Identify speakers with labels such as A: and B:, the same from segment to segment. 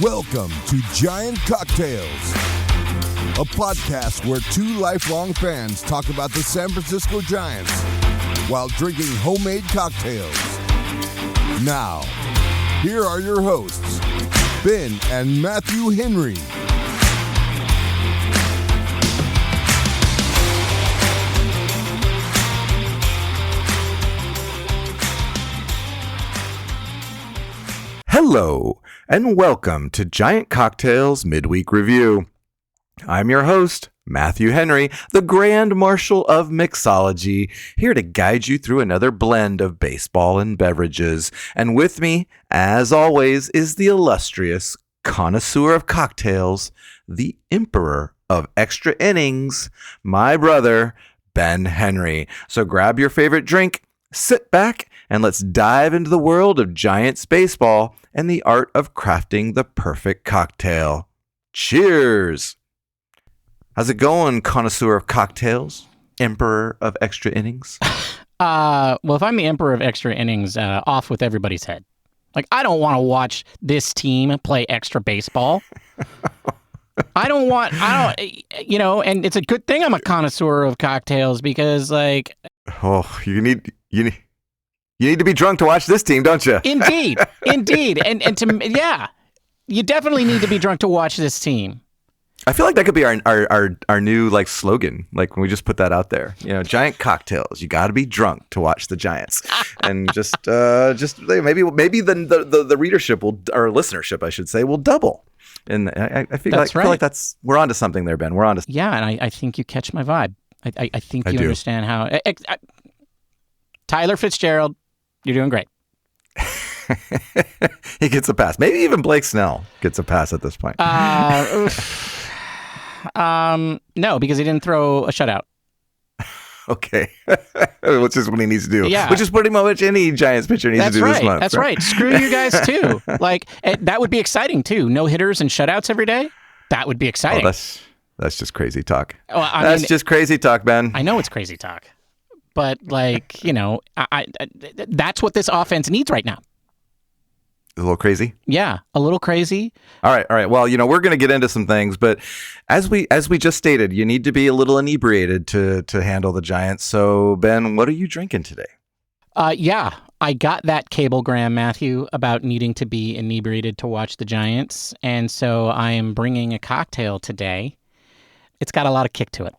A: Welcome to Giant Cocktails, a podcast where two lifelong fans talk about the San Francisco Giants while drinking homemade cocktails. Now, here are your hosts, Ben and Matthew Henry.
B: Hello, and welcome to Giant Cocktails Midweek Review. I'm your host, Matthew Henry, the Grand Marshal of Mixology, here to guide you through another blend of baseball and beverages. And with me, as always, is the illustrious connoisseur of cocktails, the Emperor of Extra Innings, my brother, Ben Henry. So grab your favorite drink, sit back, and let's dive into the world of Giants baseball and the art of crafting the perfect cocktail. Cheers! How's it going, connoisseur of cocktails, Emperor of Extra Innings?
C: Well, if I'm the Emperor of Extra Innings, off with everybody's head. Like, I don't want to watch this team play extra baseball. and it's a good thing I'm a connoisseur of cocktails because, like...
B: Oh, you need to be drunk to watch this team, don't you?
C: Indeed. And you definitely need to be drunk to watch this team.
B: I feel like that could be our new like slogan. Like when we just put that out there, Giant Cocktails. You got to be drunk to watch the Giants, and just maybe the readership or listenership, I should say, will double. And I feel like we're onto something there, Ben. We're onto.
C: Yeah, and I think you catch my vibe. I think you understand how. Tyler Fitzgerald, you're doing great.
B: He gets a pass. Maybe even Blake Snell gets a pass at this point.
C: No, because he didn't throw a shutout.
B: Okay. Which is what he needs to do.
C: Yeah.
B: Which is pretty much any Giants pitcher needs to do this month.
C: That's right. Screw you guys, too. Like, that would be exciting, too. No hitters and shutouts every day? That would be exciting.
B: Oh, that's just crazy talk.
C: Well,
B: that's just crazy talk, Ben.
C: I know it's crazy talk. But, like, that's what this offense needs right now.
B: A little crazy?
C: Yeah, a little crazy.
B: All right. Well, we're going to get into some things, but as we just stated, you need to be a little inebriated to handle the Giants. So, Ben, what are you drinking today?
C: I got that cablegram, Matthew, about needing to be inebriated to watch the Giants, and so I am bringing a cocktail today. It's got a lot of kick to it.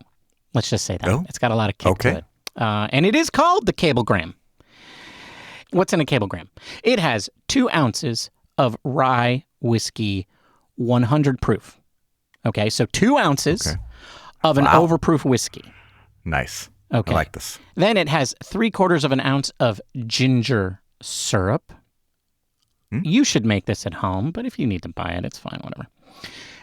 C: Let's just say that.
B: Oh?
C: It's got a lot of kick to it. And it is called the Cablegram. What's in a Cablegram? It has 2 ounces of Rye Whiskey, 100 proof. Okay, so 2 ounces of an overproof whiskey.
B: Nice.
C: Okay.
B: I like this.
C: Then it has 3/4 of an ounce of ginger syrup. You should make this at home, but if you need to buy it, it's fine, whatever.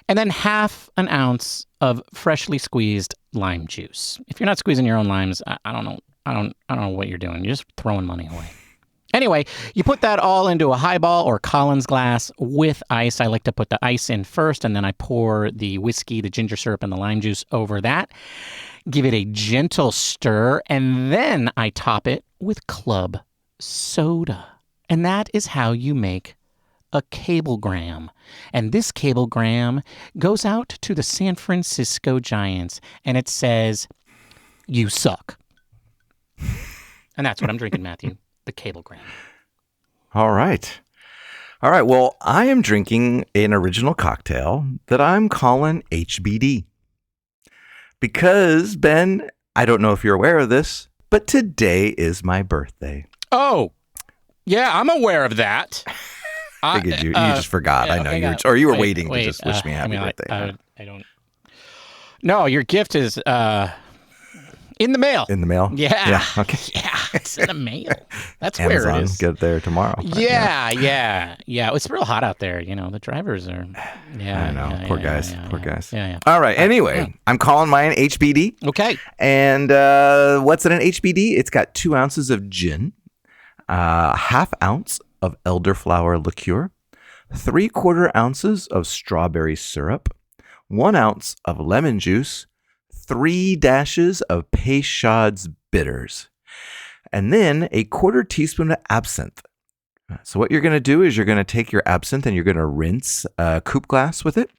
C: And then 1/2 an ounce of freshly squeezed lime juice. If you're not squeezing your own limes, I don't know what you're doing. You're just throwing money away. Anyway, you put that all into a highball or Collins glass with ice. I like to put the ice in first, and then I pour the whiskey, the ginger syrup, and the lime juice over that. Give it a gentle stir, and then I top it with club soda. And that is how you make a cablegram. And this cablegram goes out to the San Francisco Giants, and it says, "You suck." And that's what I'm drinking, Matthew. The cablegram.
B: All right. Well, I am drinking an original cocktail that I'm calling HBD. Because, Ben, I don't know if you're aware of this, but today is my birthday.
C: Oh, yeah, I'm aware of that.
B: I figured you just forgot. I know you were waiting to just wish me a happy birthday.
C: I don't. No, your gift is in the mail.
B: In the mail?
C: Yeah.
B: Okay.
C: Yeah, it's in the mail. That's
B: Amazon,
C: where it is.
B: Get it there tomorrow.
C: Yeah. It's real hot out there. The drivers are. Yeah.
B: I know. Poor guys.
C: Yeah.
B: All right. Anyway, I'm calling mine HBD.
C: Okay.
B: And what's in an HBD? It's got 2 ounces of gin, 1/2 ounce of elderflower liqueur, 3/4 ounces of strawberry syrup, 1 ounce of lemon juice, 3 dashes of Peychaud's bitters, and then a 1/4 teaspoon of absinthe. So what you're going to do is you're going to take your absinthe and you're going to rinse a coupe glass with it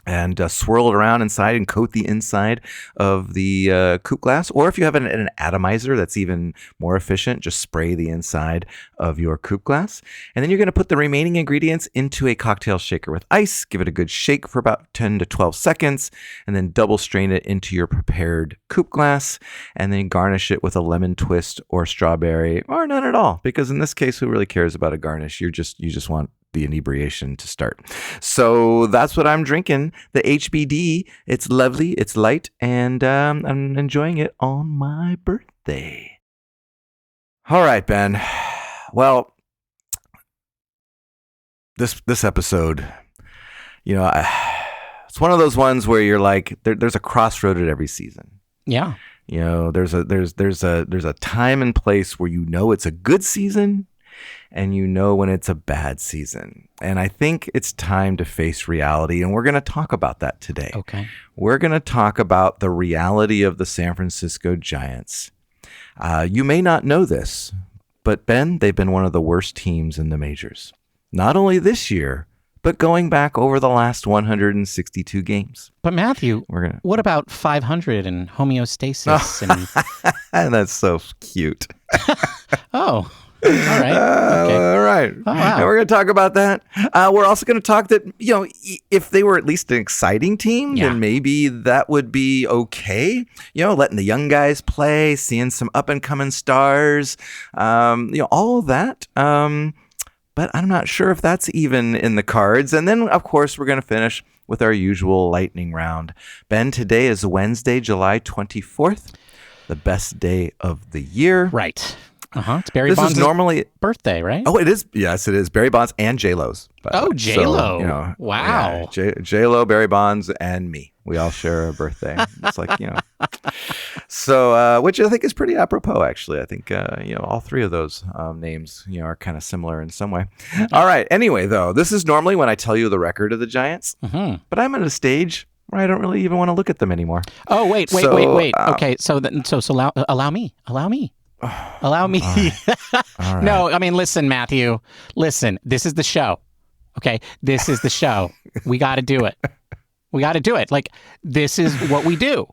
B: and swirl it around inside and coat the inside of the coupe glass. Or if you have an atomizer, that's even more efficient. Just spray the inside of your coupe glass. And then you're going to put the remaining ingredients into a cocktail shaker with ice. Give it a good shake for about 10 to 12 seconds. And then double strain it into your prepared coupe glass. And then garnish it with a lemon twist or strawberry or none at all. Because in this case, who really cares about a garnish? You just want the inebriation to start. So that's what I'm drinking. The HBD. It's lovely. It's light. And I'm enjoying it on my birthday. All right, Ben. Well, this episode, it's one of those ones where you're like, there's a crossroad at every season.
C: Yeah.
B: There's a time and place where it's a good season and when it's a bad season. And I think it's time to face reality, and we're going to talk about that today.
C: Okay.
B: We're going to talk about the reality of the San Francisco Giants. You may not know this, but Ben, they've been one of the worst teams in the majors. Not only this year, but going back over the last 162 games.
C: But Matthew, what about 500 and homeostasis?
B: And that's so cute.
C: Oh. All right. Okay.
B: All right.
C: Oh, wow.
B: And we're going to talk about that. We're also going to talk that, if they were at least an exciting team, then maybe that would be okay. Letting the young guys play, seeing some up and coming stars, all of that. But I'm not sure if that's even in the cards. And then, of course, we're going to finish with our usual lightning round. Ben, today is Wednesday, July 24th, the best day of the year.
C: Right. It's Barry Bonds' birthday, right?
B: Oh, it is. Yes, it is. Barry Bonds and J-Lo's.
C: Oh, J-Lo.
B: So,
C: wow.
B: Yeah, J-Lo, Barry Bonds, and me. We all share a birthday. It's like, So, which I think is pretty apropos, actually. I think, all three of those names, are kind of similar in some way. All right. Anyway, though, this is normally when I tell you the record of the Giants. Mm-hmm. But I'm at a stage where I don't really even want to look at them anymore.
C: Oh, wait. Okay, so allow me. Allow me.
B: All right.
C: No, I mean, listen, Matthew. Listen, this is the show. Okay? This is the show. We got to do it. Like, this is what we do.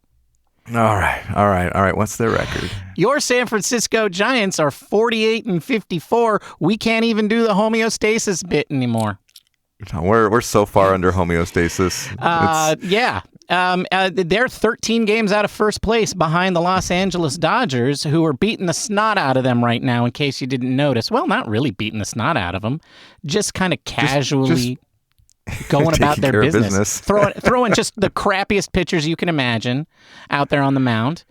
B: All right. What's their record?
C: Your San Francisco Giants are 48-54. We can't even do the homeostasis bit anymore.
B: We're so far under homeostasis.
C: Yeah. They're 13 games out of first place behind the Los Angeles Dodgers, who are beating the snot out of them right now, in case you didn't notice. Well, not really beating the snot out of them, just kind of casually going about their business. Throwing just the crappiest pitchers you can imagine out there on the mound,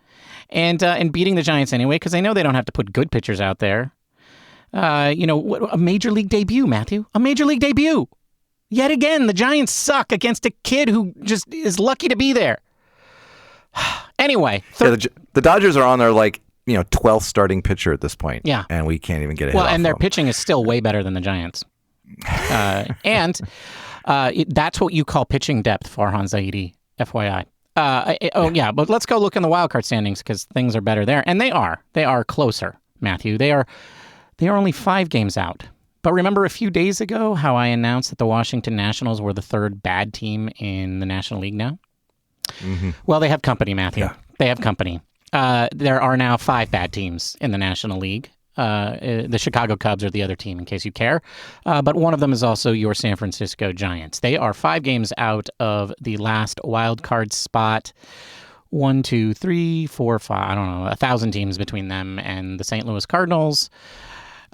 C: and beating the Giants anyway, because they know they don't have to put good pitchers out there. A major league debut, Matthew. A major league debut. Yet again, the Giants suck against a kid who just is lucky to be there. Anyway.
B: The Dodgers are on their 12th starting pitcher at this point.
C: Yeah.
B: And we can't even get it.
C: Well, and their pitching is still way better than the Giants. That's what you call pitching depth, Farhan Zaidi, FYI. But let's go look in the wildcard standings because things are better there. And they are. They are closer, Matthew. They are only 5 games out. But remember a few days ago how I announced that the Washington Nationals were the third bad team in the National League now? Mm-hmm. Well, they have company, Matthew. Yeah. They have company. There are now 5 bad teams in the National League. The Chicago Cubs are the other team, in case you care. But one of them is also your San Francisco Giants. They are 5 games out of the last wild card spot. 1, 2, 3, 4, 5, I don't know, 1,000 teams between them and the St. Louis Cardinals.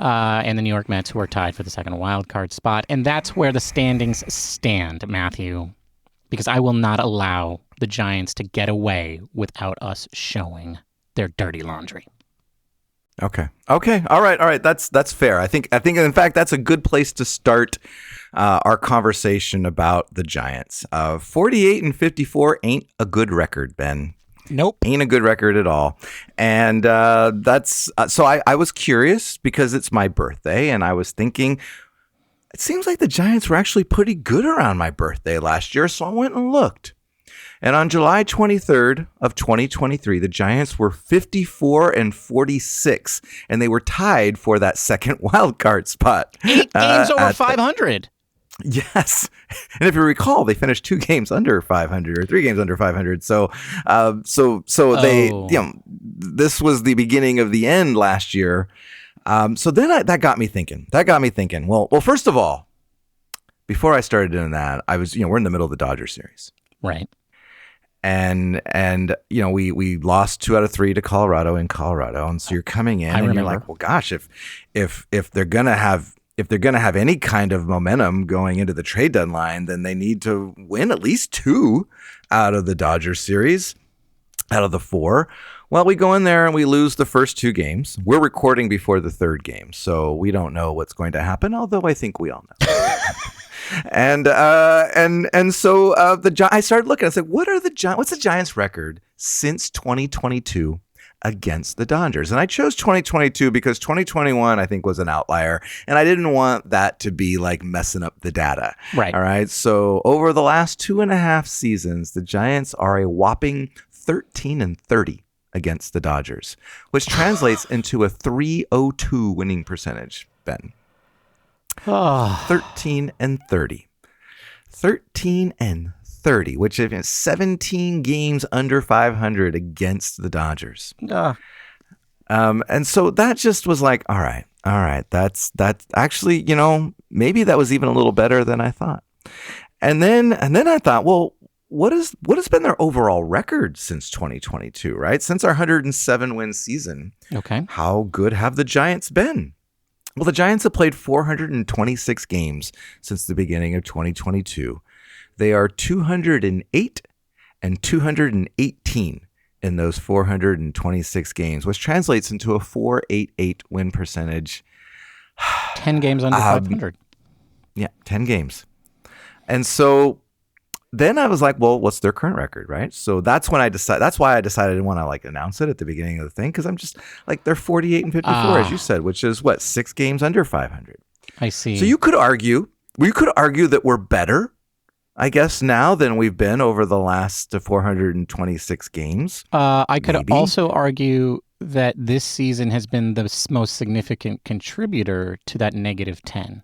C: And the New York Mets, who are tied for the second wild card spot. And that's where the standings stand, Matthew, because I will not allow the Giants to get away without us showing their dirty laundry.
B: Okay. All right. That's fair. I think in fact, that's a good place to start our conversation about the Giants. 48-54 ain't a good record, Ben.
C: Nope.
B: Ain't a good record at all. And that's so I was curious because it's my birthday and I was thinking it seems like the Giants were actually pretty good around my birthday last year. So I went and looked. And on July 23rd of 2023, the Giants were 54-46, and they were tied for that second wild card spot.
C: 8 games over 500.
B: Yes. And if you recall, they finished 2 games under 500 or 3 games under 500. So they, this was the beginning of the end last year. So then that got me thinking. Well, first of all, before I started doing that, I was, we're in the middle of the Dodgers series.
C: Right.
B: And we lost 2 out of 3 to Colorado in Colorado. And so you're coming in and you're like, well, gosh, if they're going to have any kind of momentum going into the trade deadline, then they need to win at least 2 out of the Dodgers series, out of the 4. Well, we go in there and we lose the first 2 games. We're recording before the 3rd game, so we don't know what's going to happen, although I think we all know. And so I started looking. I said, what's the Giants' record since 2022 against the Dodgers? And I chose 2022 because 2021 I think was an outlier, and I didn't want that to be like messing up the data.
C: Right.
B: All right. So over the last 2.5 seasons, the Giants are a whopping 13-30 against the Dodgers, which translates into a .302 winning percentage, Ben. 13-30. 13-30, which is 17 games under 500 against the Dodgers. And so that just was like, all right. That's actually, maybe that was even a little better than I thought. And then I thought, well, what has been their overall record since 2022, right? Since our 107 win season. Okay. How good have the Giants been? Well, the Giants have played 426 games since the beginning of 2022. They are 208 and 218 in those 426 games, which translates into a .488 win percentage.
C: 10 games under 500.
B: Yeah, 10 games. And so then I was like, well, what's their current record, right? So that's why I decided I didn't want to announce it at the beginning of the thing, because I'm just like, they're 48-54, as you said, which is 6 games under 500.
C: I see.
B: So you could argue that we're better, I guess, now than we've been over the last 426 games.
C: I could also argue that this season has been the most significant contributor to that -10.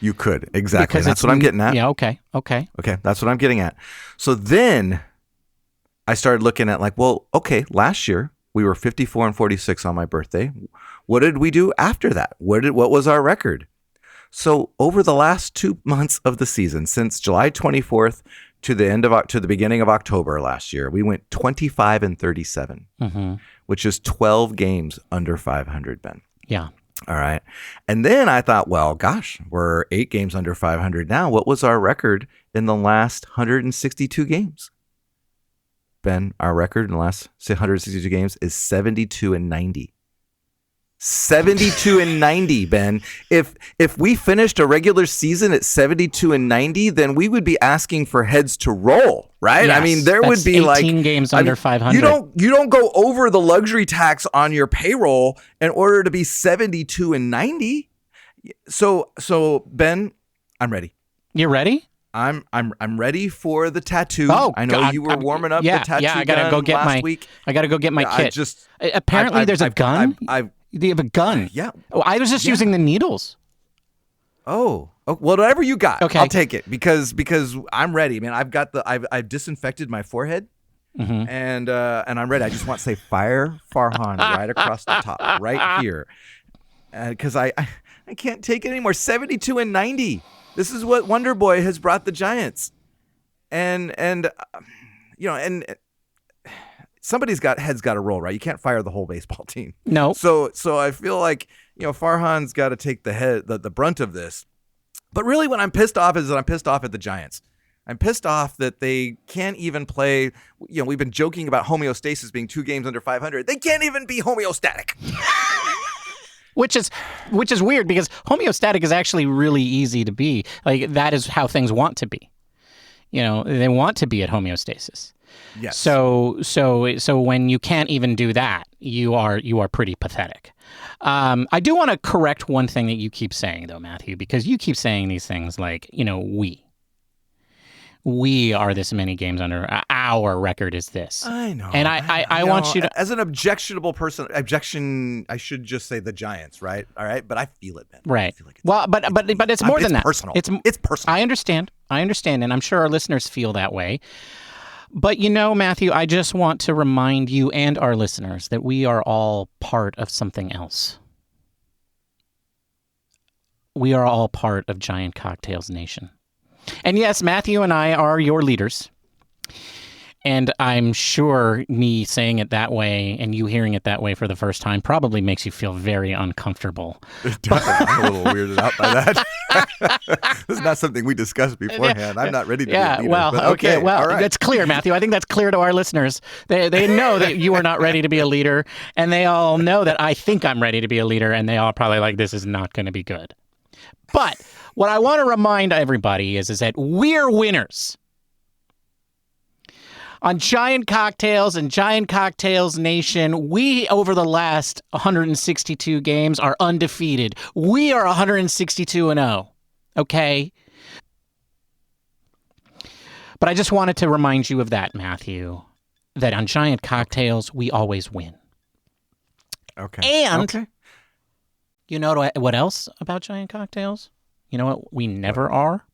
B: You could, exactly. That's what I'm getting at.
C: Yeah, okay.
B: Okay, that's what I'm getting at. So then I started looking at last year we were 54-46 on my birthday. What did we do after that? What was our record? So over the last 2 months of the season, since July 24th to the beginning of October last year, we went 25-37, which is 12 games under 500, Ben.
C: Yeah.
B: All right. And then I thought, well, gosh, we're 8 games under 500 now. What was our record in the last 162 games? Ben, our record in the last 162 games is 72-90. 72-90, Ben. If we finished a regular season at 72-90, then we would be asking for heads to roll, right?
C: Yes,
B: I mean, there would be
C: 18 games under 500.
B: You don't go over the luxury tax on your payroll in order to be 72-90. So Ben, I'm ready.
C: You're ready?
B: I'm ready for the tattoo.
C: Oh,
B: I know you were warming up the tattoo.
C: Yeah, I gotta go get
B: last week.
C: I gotta go get my kit. Apparently, there's a gun. Do you have a gun?
B: Yeah.
C: Oh, I was just using the needles.
B: Oh, whatever you got.
C: Okay.
B: I'll take it because I'm ready, man. I've disinfected my forehead, and I'm ready. I just want to say fire Farhan right across the top, right here, because I can't take it anymore. 72-90. This is what Wonder Boy has brought the Giants, and somebody's head's got to roll, right? You can't fire the whole baseball team.
C: No.
B: So I feel like, Farhan's got to take the brunt of this. But really what I'm pissed off is that I'm pissed off at the Giants. I'm pissed off that they can't even play, we've been joking about homeostasis being 2 games under 500. They can't even be homeostatic.
C: Which is weird, because homeostatic is actually really easy to be. Like, that is how things want to be. They want to be at homeostasis.
B: Yes.
C: So when you can't even do that, you are pretty pathetic. I do want to correct one thing that you keep saying, though, Matthew, because you keep saying these things like, we. We are this many games under. Our record is this.
B: I know.
C: And I want you to...
B: As an objectionable person, I should just say the Giants, right? All right? But I feel it, man.
C: Right.
B: I feel like
C: but it's more than that.
B: Personal. It's personal.
C: I understand, and I'm sure our listeners feel that way. But Matthew, I just want to remind you and our listeners that we are all part of something else. We are all part of Giant Cocktails Nation. And yes, Matthew and I are your leaders. And I'm sure me saying it that way and you hearing it that way for the first time probably makes you feel very uncomfortable.
B: I'm a little weirded out by that. This is not something we discussed beforehand. I'm not ready to be a leader.
C: Well, okay. Well,
B: all right.
C: That's clear, Matthew. I think that's clear to our listeners. They know that you are not ready to be a leader, and they all know that I think I'm ready to be a leader, and they all probably like, this is not going to be good. But what I want to remind everybody is that we're winners. On Giant Cocktails and Giant Cocktails Nation, we, over the last 162 games, are undefeated. We are 162-0, okay? But I just wanted to remind you of that, Matthew, that on Giant Cocktails, we always win.
B: Okay.
C: And you know what else about Giant Cocktails? You know what we never are?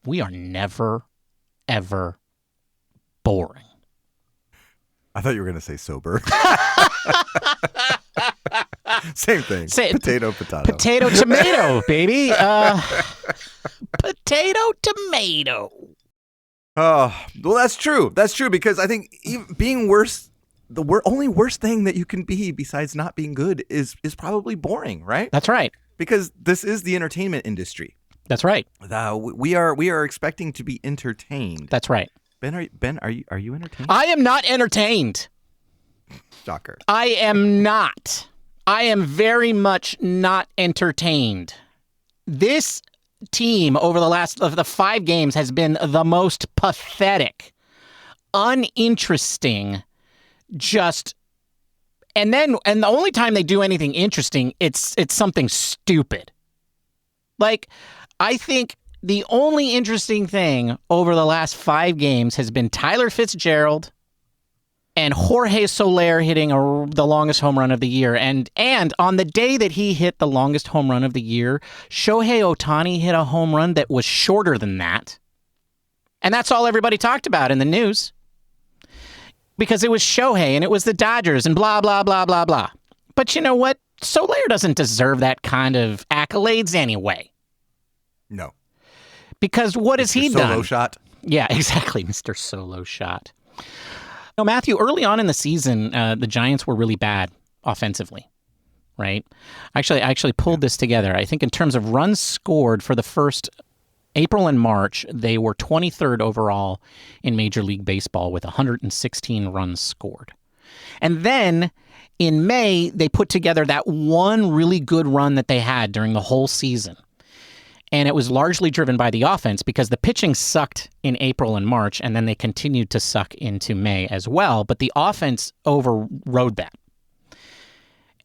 C: We are never, ever boring.
B: I thought you were going to say sober. Same thing. Potato,
C: tomato, baby. Potato, tomato.
B: Oh, well, that's true. That's true, because I think being worse, the only worst thing that you can be besides not being good is probably boring, right?
C: That's right.
B: Because this is the entertainment industry.
C: That's right.
B: We are expecting to be entertained.
C: That's right.
B: Ben, are you entertained?
C: I am not entertained.
B: Shocker.
C: I am not. I am very much not entertained. This team over the last of the 5 games has been the most pathetic, uninteresting, and the only time they do anything interesting, it's something stupid. Like, I think the only interesting thing over the last 5 games has been Tyler Fitzgerald and Jorge Soler hitting the longest home run of the year. And on the day that he hit the longest home run of the year, Shohei Ohtani hit a home run that was shorter than that. And that's all everybody talked about in the news. Because it was Shohei and it was the Dodgers and blah, blah, blah, blah, blah. But you know what? Soler doesn't deserve that kind of accolades anyway.
B: No.
C: Because what has he done?
B: Solo shot.
C: Yeah, exactly, Mr. Solo Shot. No, Matthew, early on in the season, the Giants were really bad offensively, right? I actually pulled this together. I think in terms of runs scored for the first April and March, they were 23rd overall in Major League Baseball with 116 runs scored. And then in May, they put together that one really good run that they had during the whole season. And it was largely driven by the offense because the pitching sucked in April and March, and then they continued to suck into May as well. But the offense overrode that.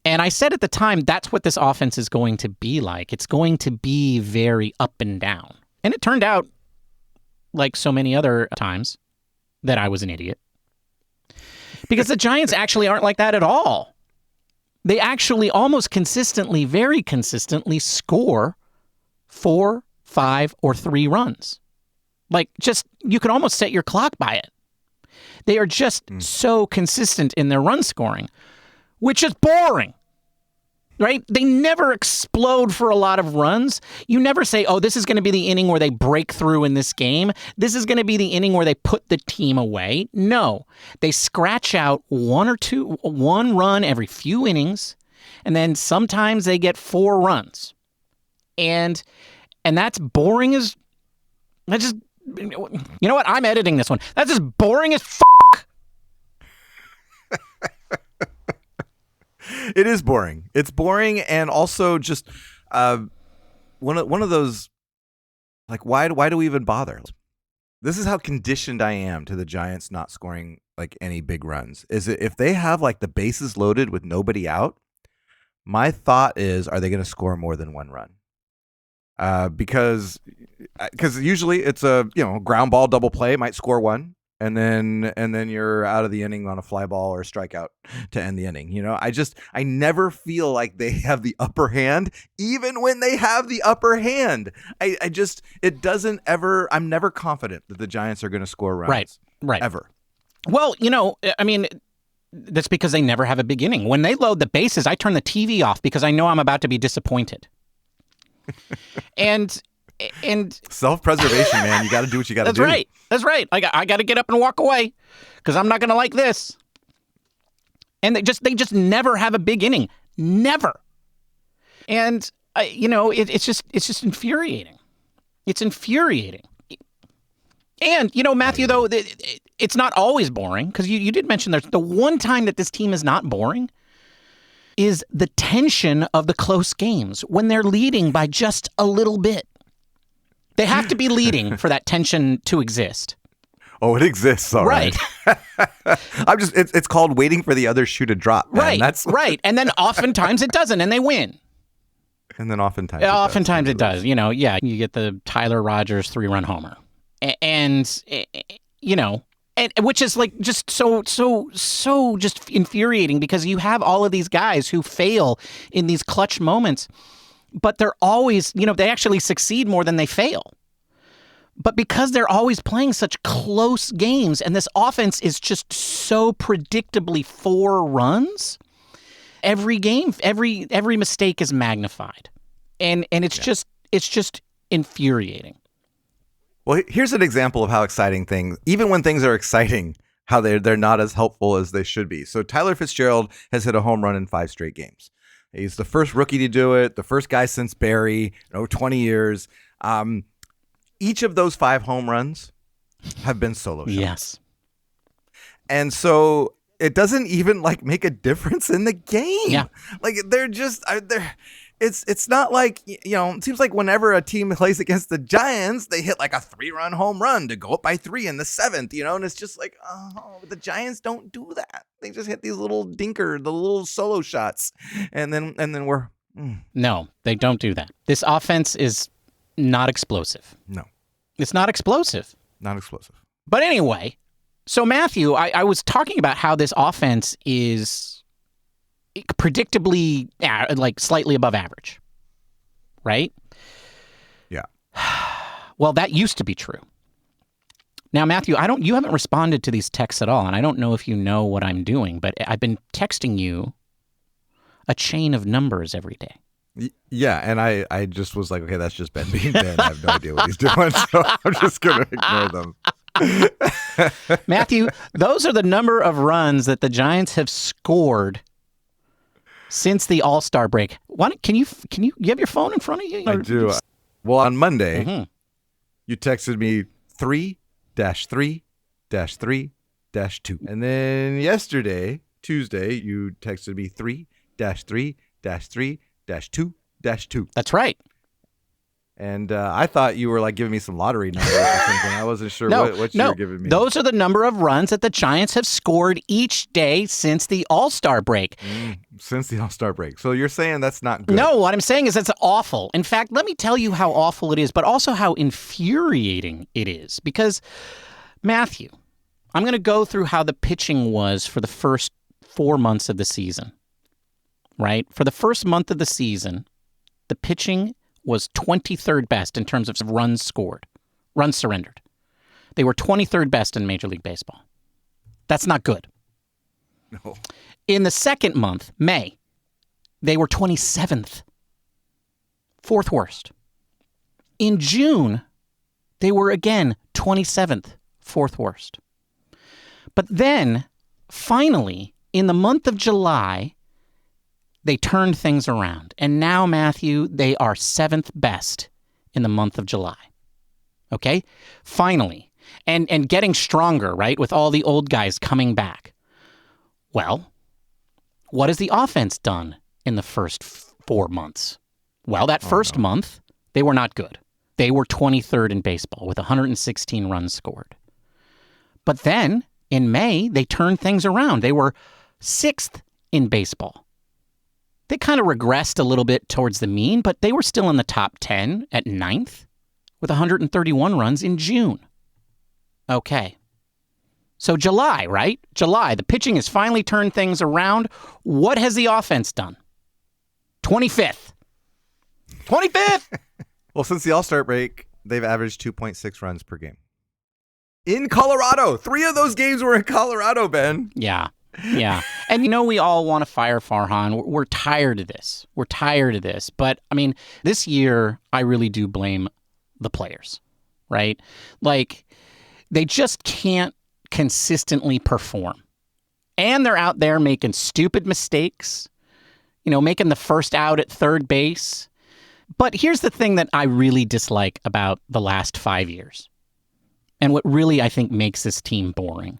C: And I said at the time, that's what this offense is going to be like. It's going to be very up and down. And it turned out, like so many other times, that I was an idiot. Because the Giants actually aren't like that at all. They actually almost consistently, very consistently score 4, 5, or 3 runs. Like, just, you can almost set your clock by it. They are just so consistent in their run scoring, which is boring, right? They never explode for a lot of runs. You never say, oh, this is going to be the inning where they break through in this game. This is going to be the inning where they put the team away. No, they scratch out 1 run every few innings, and then sometimes they get 4 runs. And that's boring as... you know what? I'm editing this one. That's as boring as fuck.
B: It is boring. It's boring, and also just one of those, like, why do we even bother? This is how conditioned I am to the Giants not scoring like any big runs. Is it if they have like the bases loaded with nobody out? My thought is, are they going to score more than 1 run? because usually it's a ground ball double play, might score one, and then you're out of the inning on a fly ball or a strikeout to end the inning. I never feel like they have the upper hand, even when they have the upper hand. It doesn't ever. I'm never confident that the Giants are going to score runs.
C: Right.
B: Ever.
C: Well, I mean, that's because they never have a big inning. When they load the bases, I turn the TV off because I know I'm about to be disappointed. and
B: self-preservation, man. You got to do what you got to do.
C: That's right. I got to get up and walk away because I'm not going to like this. And they just never have a big inning. Never. And it's just infuriating. It's infuriating. And Matthew, though, it's not always boring, because you did mention there's the one time that this team is not boring is the tension of the close games when they're leading by just a little bit. They have to be leading for that tension to exist.
B: Oh, it exists, all right. It's called waiting for the other shoe to drop. Man.
C: Right. And then oftentimes it doesn't, and they win.
B: And then oftentimes
C: it does. You get the Tyler Rogers 3-run homer. And which is like just so just infuriating, because you have all of these guys who fail in these clutch moments, but they're always, they actually succeed more than they fail. But because they're always playing such close games, and this offense is just so predictably 4 runs, every game, every mistake is magnified. And it's just infuriating.
B: Well, here's an example of how exciting even when things are exciting, how they're not as helpful as they should be. So Tyler Fitzgerald has hit a home run in 5 straight games. He's the first rookie to do it, the first guy since Barry, 20 years. Each of those 5 home runs have been solo shots.
C: Yes.
B: And so it doesn't even make a difference in the game.
C: Yeah.
B: It's not like, it seems like whenever a team plays against the Giants, they hit like a 3-run home run to go up by 3 in the 7th, and it's just like, oh, the Giants don't do that. They just hit these little the little solo shots. And then we're...
C: No, they don't do that. This offense is not explosive.
B: No.
C: It's not explosive.
B: Not explosive.
C: But anyway, so Matthew, I was talking about how this offense is predictably slightly above average, right?
B: Yeah.
C: Well, that used to be true. Now, Matthew, you haven't responded to these texts at all, and I don't know if you know what I'm doing, but I've been texting you a chain of numbers every day.
B: Yeah, and I just was like, okay, that's just Ben being Ben. I have no idea what he's doing, so I'm just going to ignore them.
C: Matthew, those are the number of runs that the Giants have scored since the All-Star break. Can you have your phone in front of you?
B: I do. Well, on Monday, you texted me 3-3-3-2. And then yesterday, Tuesday, you texted me 3-3-3-2-2.
C: That's right.
B: And I thought you were giving me some lottery numbers or something. I wasn't sure what you were giving me.
C: Those are the number of runs that the Giants have scored each day since the All-Star break.
B: Since the All-Star break. So you're saying that's not good?
C: No, what I'm saying is that's awful. In fact, let me tell you how awful it is, but also how infuriating it is. Because, Matthew, I'm going to go through how the pitching was for the first 4 months of the season. Right? For the first month of the season, the pitching was 23rd best in terms of runs scored, runs surrendered. They were 23rd best in Major League Baseball. That's not good.
B: No.
C: In the second month, May, they were 27th, 4th worst. In June, they were again 27th, 4th worst. But then, finally, in the month of July, they turned things around. And now, Matthew, they are 7th best in the month of July. Okay? Finally. And getting stronger, right? With all the old guys coming back. Well, what has the offense done in the first 4 months? Well, that first month, they were not good. They were 23rd in baseball with 116 runs scored. But then, in May, they turned things around. They were 6th in baseball. They kind of regressed a little bit towards the mean, but they were still in the top 10 at 9th with 131 runs in June. Okay. So July, right? July, the pitching has finally turned things around. What has the offense done? 25th. 25th!
B: Well, since the All-Star break, they've averaged 2.6 runs per game. In Colorado. 3 of those games were in Colorado, Ben.
C: Yeah. And we all want to fire Farhan. We're tired of this. But, I mean, this year, I really do blame the players, right? Like, they just can't consistently perform. And they're out there making stupid mistakes, making the first out at third base. But here's the thing that I really dislike about the last 5 years, and what really I think makes this team boring,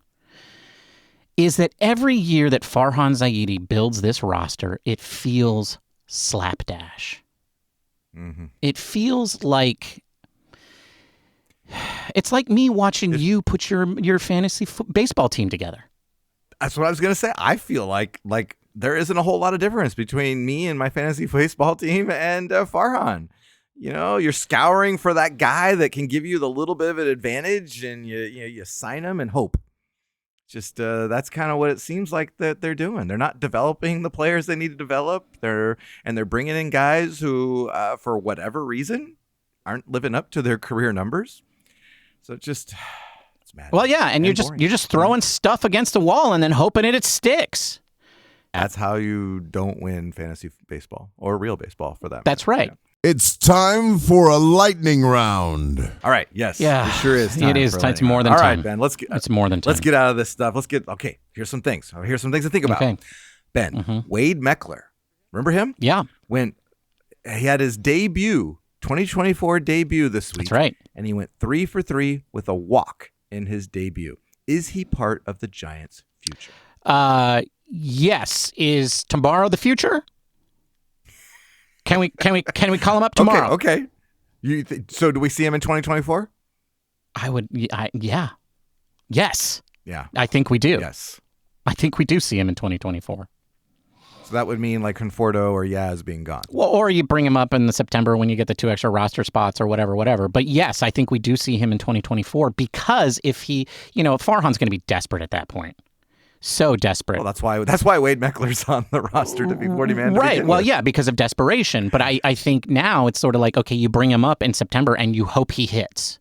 C: is that every year that Farhan Zaidi builds this roster, it feels slapdash. Mm-hmm. It feels like it's like me watching you put your fantasy baseball team together.
B: That's what I was going to say. I feel like there isn't a whole lot of difference between me and my fantasy baseball team and Farhan. You're scouring for that guy that can give you the little bit of an advantage, and you sign him and hope. Just that's kind of what it seems like that they're doing. They're not developing the players they need to develop. They're bringing in guys who, for whatever reason, aren't living up to their career numbers. So it's mad.
C: Well, yeah, and you're just throwing stuff against the wall and then hoping it sticks.
B: That's how you don't win fantasy baseball or real baseball, for that.
C: That's right.
B: Yeah.
A: It's time for a lightning round.
B: All right. Yes.
C: Yeah.
B: It sure is.
C: It is. It's more than
B: time.
C: time.
B: All right, Ben.
C: It's more than time.
B: Let's get out of this stuff. Okay. Here's some things. Here's some things to think about.
C: Okay.
B: Ben, Wade Meckler. Remember him?
C: Yeah.
B: When he had his 2024 debut this week.
C: That's right.
B: And he went 3 for 3 with a walk in his debut. Is he part of the Giants' future?
C: Yes. Is tomorrow the future? Can we call him up tomorrow?
B: Okay. So do we see him in 2024?
C: Yeah. Yes.
B: Yeah.
C: I think we do.
B: Yes.
C: I think we do see him in 2024.
B: So that would mean like Conforto or Yaz being gone.
C: Well, or you bring him up in the September when you get the 2 extra roster spots or whatever. But yes, I think we do see him in 2024 because if Farhan's going to be desperate at that point. So desperate.
B: Well, that's why Wade Meckler's on the roster to be 40-man.
C: Right. Well, yeah, because of desperation. But I think now it's sort of like, okay, you bring him up in September and you hope he hits.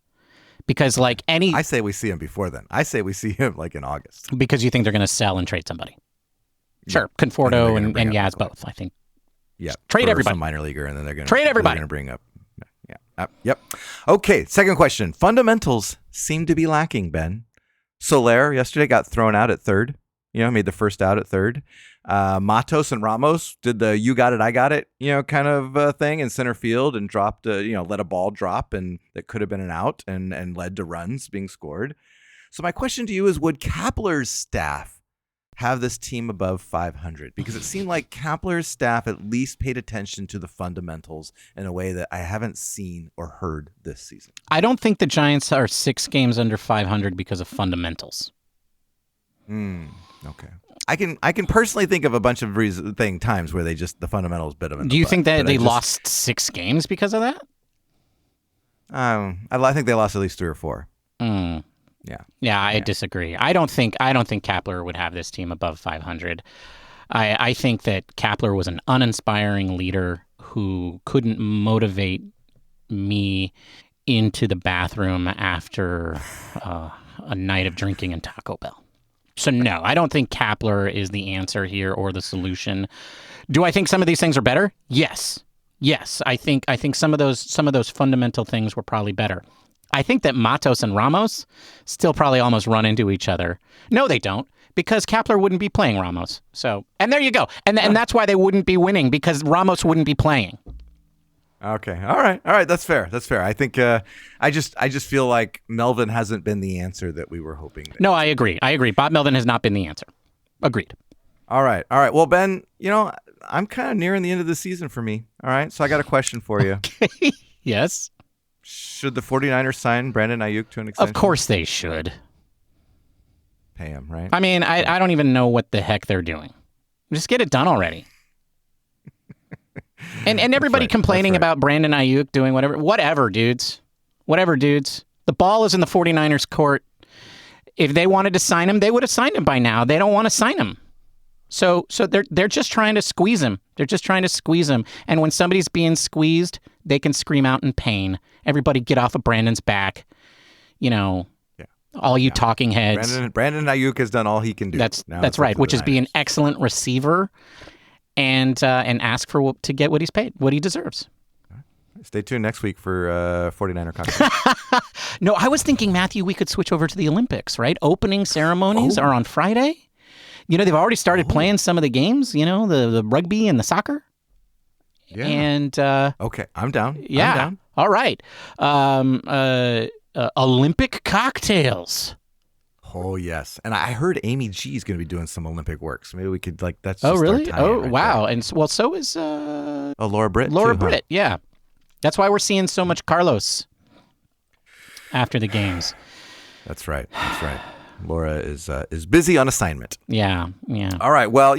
C: Because I
B: say we see him before then. I say we see him like in August.
C: Because you think they're going to sell and trade somebody. Sure. Yeah. Conforto and Yaz both, I think.
B: Yeah.
C: Trade everybody.
B: Some minor leaguer, and then they're going to
C: trade everybody.
B: They're going to bring up. Yeah. Yep. Okay. Second question. Fundamentals seem to be lacking, Ben. Soler yesterday got thrown out at third. Made the first out at third. Matos and Ramos did the "you got it, I got it," kind of thing in center field and dropped, let a ball drop and that could have been an out and led to runs being scored. So my question to you is, would Kapler's staff have this team above 500? Because it seemed like Kapler's staff at least paid attention to the fundamentals in a way that I haven't seen or heard this season.
C: I don't think the Giants are 6 games under 500 because of fundamentals.
B: Okay. I can personally think of a bunch of times where the fundamentals bit them in the
C: Do you
B: butt,
C: think that they lost 6 games because of that?
B: I think they lost at least 3 or 4. Yeah,
C: I disagree. I don't think Kapler would have this team above 500. I think that Kapler was an uninspiring leader who couldn't motivate me into the bathroom after a night of drinking in Taco Bell. So no, I don't think Kapler is the answer here or the solution. Do I think some of these things are better? Yes. I think some of those fundamental things were probably better. I think that Matos and Ramos still probably almost run into each other. No, they don't, because Kapler wouldn't be playing Ramos. So, and there you go. And that's why they wouldn't be winning, because Ramos wouldn't be playing.
B: Okay. All right. That's fair. I think I just feel like Melvin hasn't been the answer that we were hoping.
C: No, I agree. Bob Melvin has not been the answer. Agreed.
B: All right. Well, Ben, I'm kind of nearing the end of the season for me. All right. So I got a question for you.
C: Okay. Yes.
B: Should the 49ers sign Brandon Ayuk to an extension?
C: Of course they should.
B: Pay him, right?
C: I mean, I don't even know what the heck they're doing. Just get it done already. And everybody complaining about Brandon Ayuk doing whatever, dudes. Whatever, dudes. The ball is in the 49ers' court. If they wanted to sign him, they would have signed him by now. They don't want to sign him. So they're just trying to squeeze him. They're just trying to squeeze him. And when somebody's being squeezed, they can scream out in pain. Everybody get off of Brandon's back. All you talking heads.
B: Brandon Ayuk has done all he can do.
C: That's right, which is be an excellent receiver and ask to get what he's paid, what he deserves.
B: Stay tuned next week for 49er cocktails.
C: No, I was thinking, Matthew, we could switch over to the Olympics, right? Opening ceremonies are on Friday. They've already started playing some of the games, the rugby and the soccer.
B: Yeah.
C: And
B: okay, I'm down.
C: Yeah.
B: I'm down.
C: All right. Olympic cocktails.
B: Oh, yes. And I heard Amy G is going to be doing some Olympic work. So maybe we could, that's just
C: Oh, really?
B: right
C: wow.
B: There.
C: And so is
B: Laura Britt.
C: Laura
B: too,
C: Britt, yeah. That's why we're seeing so much Carlos after the games.
B: That's right. Laura is busy on assignment.
C: Yeah.
B: All right. Well,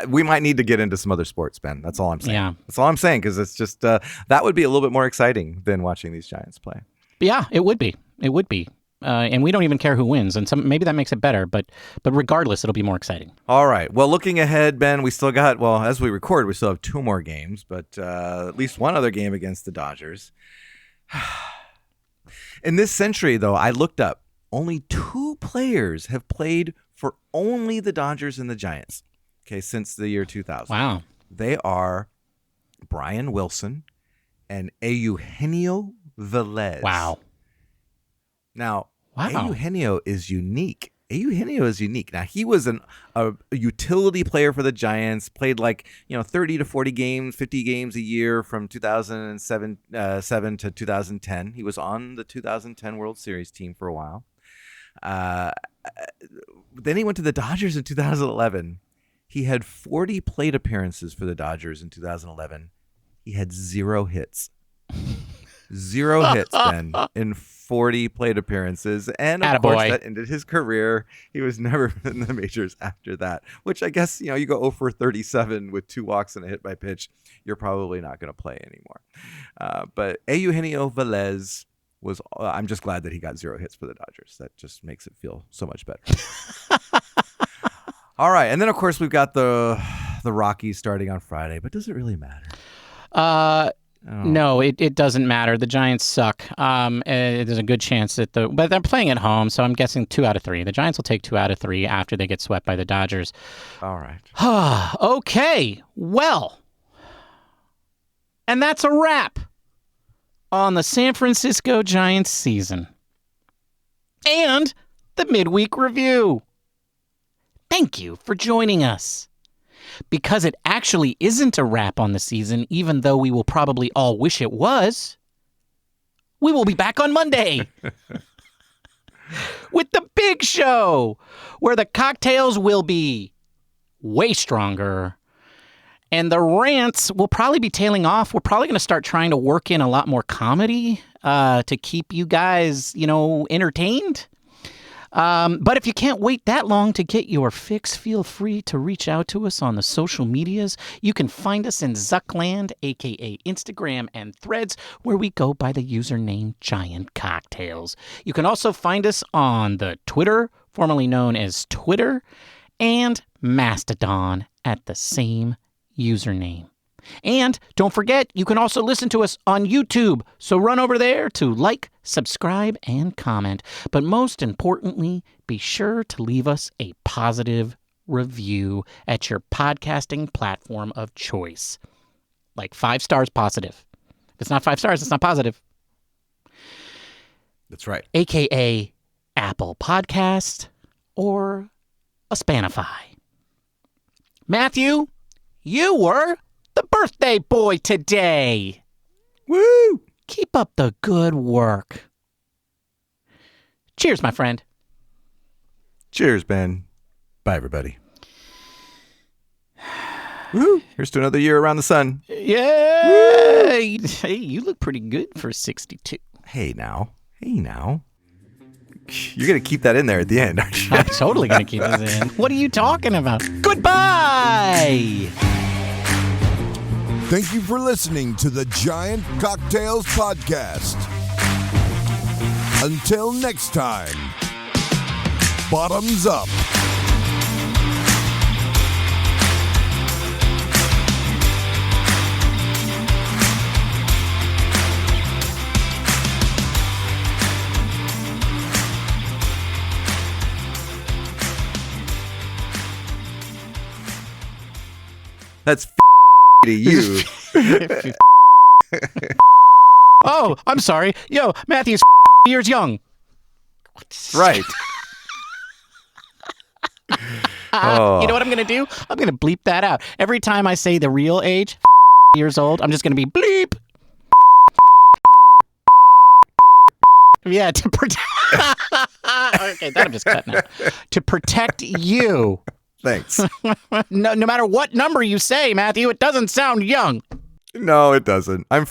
B: we might need to get into some other sports, Ben. That's all I'm saying.
C: Yeah.
B: That's all I'm saying, because it's just that would be a little bit more exciting than watching these Giants play.
C: Yeah, it would be. It would be. And we don't even care who wins. And maybe that makes it better. But regardless, it'll be more exciting.
B: All right. Well, looking ahead, Ben, we still got, as we record, we still have 2 more games, but at least one other game against the Dodgers. In this century, though, I looked up. Only 2 players have played for only the Dodgers and the Giants, since the year 2000.
C: Wow.
B: They are Brian Wilson and Eugenio Velez.
C: Wow.
B: Now, Eugenio is unique. Now, he was a utility player for the Giants, played 30 to 40 games, 50 games a year from 2007 to 2010. He was on the 2010 World Series team for a while. Then he went to the Dodgers in 2011. He had 40 plate appearances for the Dodgers in 2011. He had 0 hits. 0 hits, Ben, in 40 plate appearances. And, of course, that ended his career. He was never in the majors after that, which I guess, you go 0 for 37 with 2 walks and a hit by pitch. You're probably not going to play anymore. But Eugenio Velez was, I'm just glad that he got 0 hits for the Dodgers. That just makes it feel so much better. All right. And then, of course, we've got the Rockies starting on Friday. But does it really matter?
C: No, it doesn't matter. The Giants suck. There's a good chance but they're playing at home, so I'm guessing 2 out of 3. The Giants will take 2 out of 3 after they get swept by the Dodgers.
B: All right.
C: Okay. Well, and that's a wrap on the San Francisco Giants season and the midweek review. Thank you for joining us. Because it actually isn't a wrap on the season, even though we will probably all wish it was, we will be back on Monday with the big show, where the cocktails will be way stronger and the rants will probably be tailing off. We're probably going to start trying to work in a lot more comedy to keep you guys, entertained. But if you can't wait that long to get your fix, feel free to reach out to us on the social medias. You can find us in Zuckland, a.k.a. Instagram and Threads, where we go by the username Giant Cocktails. You can also find us on the Twitter, formerly known as Twitter, and Mastodon at the same username. And don't forget, you can also listen to us on YouTube. So run over there to like, subscribe, and comment. But most importantly, be sure to leave us a positive review at your podcasting platform of choice. Like 5 stars positive. If it's not 5 stars, it's not positive.
B: That's right.
C: AKA Apple Podcast or a Spanify. Matthew, you were the birthday boy today.
B: Woo!
C: Keep up the good work. Cheers, my friend.
B: Cheers, Ben. Bye, everybody. Woo! Here's to another year around the sun.
C: Yeah. Woo! Hey, you look pretty good for 62.
B: Hey, now. You're going to keep that in there at the end, aren't you?
C: I'm totally going to keep this in. What are you talking about? Goodbye!
A: Thank you for listening to the Giant Cocktails Podcast. Until next time, bottoms up.
B: That's to you.
C: Oh, I'm sorry. Yo, Matthew's years young.
B: Right.
C: You know what I'm going to do? I'm going to bleep that out. Every time I say the real age, years old, I'm just going to be bleep. Yeah, to protect. Okay, that I'm just cutting out. To protect you.
B: Thanks.
C: No matter what number you say, Matthew, it doesn't sound young.
B: No, it doesn't. I'm